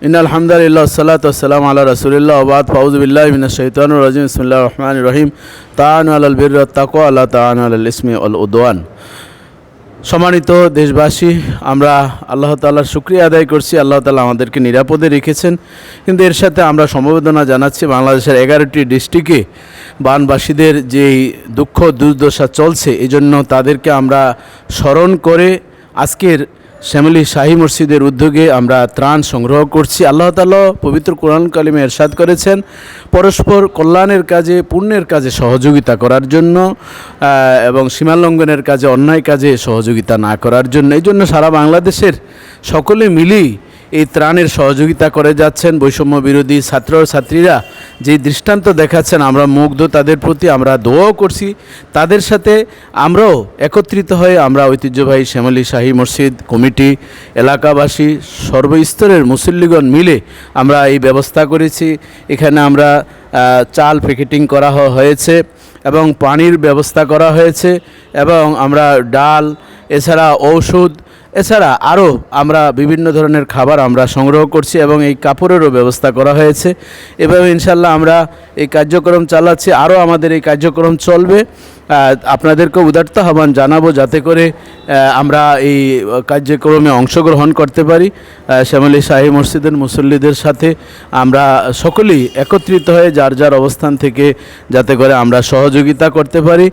ইন্নাল হামদুলিল্লাহ ওয়াসসালাতু ওয়াসসালামু আলা রাসূলিল্লাহ ওয়া বা'দ ফাউযু বিল্লাহি মিনাশ শাইতানির রাজিম বিসমিল্লাহির রহমানির রহিম তাআনু আলাল বিররি ওয়াত তাকওয়া ওয়া লা তাআনু আলাল ইসমি ওয়াল উদওয়ান। সম্মানিত দেশবাসী, আমরা আল্লাহ তাআলার শুকরিয়া আদায় করছি। আল্লাহ তাআলা আমাদেরকে নিরাপদে রেখেছেন, কিন্তু এর সাথে আমরা সমবেদনা জানাচ্ছি বাংলাদেশের 11টি ডিস্ট্রিক্টে বানবাসীদের যেই দুঃখ দুর্দশা চলছে, এজন্য তাদেরকে আমরা স্মরণ করে আজকের শ্যামলী শাহী মসজিদের উদ্যোগে আমরা ত্রাণ সংগ্রহ করছি। আল্লাহ তাআলা পবিত্র কোরআন কালিমে ইরশাদ করেছেন, পরস্পর কল্যাণের কাজে পুণ্যের কাজে সহযোগিতা করার জন্য এবং সীমালঙ্ঘনের কাজে অন্যায় কাজে সহযোগিতা না করার জন্য। এই জন্য সারা বাংলাদেশের সকলে মিলেই এই ত্রাণের সহযোগিতা করে যাচ্ছেন। বৈষম্য বিরোধী ছাত্র ছাত্রীরা যে দৃষ্টান্ত দেখাচ্ছেন, আমরা মুগ্ধ তাদের প্রতি। আমরা দোয়াও করছি তাদের সাথে। আমরাও একত্রিত হয়ে আমরা ঐতিহ্যবাহী শ্যামলী শাহী মসজিদ কমিটি, এলাকাবাসী, সর্বস্তরের মুসল্লিগণ মিলে আমরা এই ব্যবস্থা করেছি। এখানে আমরা চাল প্যাকেটিং করা হয়েছে এবং পানির ব্যবস্থা করা হয়েছে, এবং আমরা ডাল, এছাড়া ঔষধ, এছাড়া আরও আমরা বিভিন্ন ধরনের খাবার আমরা সংগ্রহ করছি, এবং এই কাপড়েরও ব্যবস্থা করা হয়েছে। এভাবে ইনশাল্লাহ আমরা এই কার্যক্রম চালাচ্ছি। আরও আমাদের এই কার্যক্রম চলবে। আপনাদেরকে উদারত আহ্বান জানাবো যাতে করে আমরা এই কার্যক্রমে অংশগ্রহণ করতে পারি। শ্যামলী শাহী মসজিদের মুসল্লিদের সাথে আমরা সকলেই একত্রিত হয়ে যার যার অবস্থান থেকে যাতে করে আমরা সহযোগিতা করতে পারি।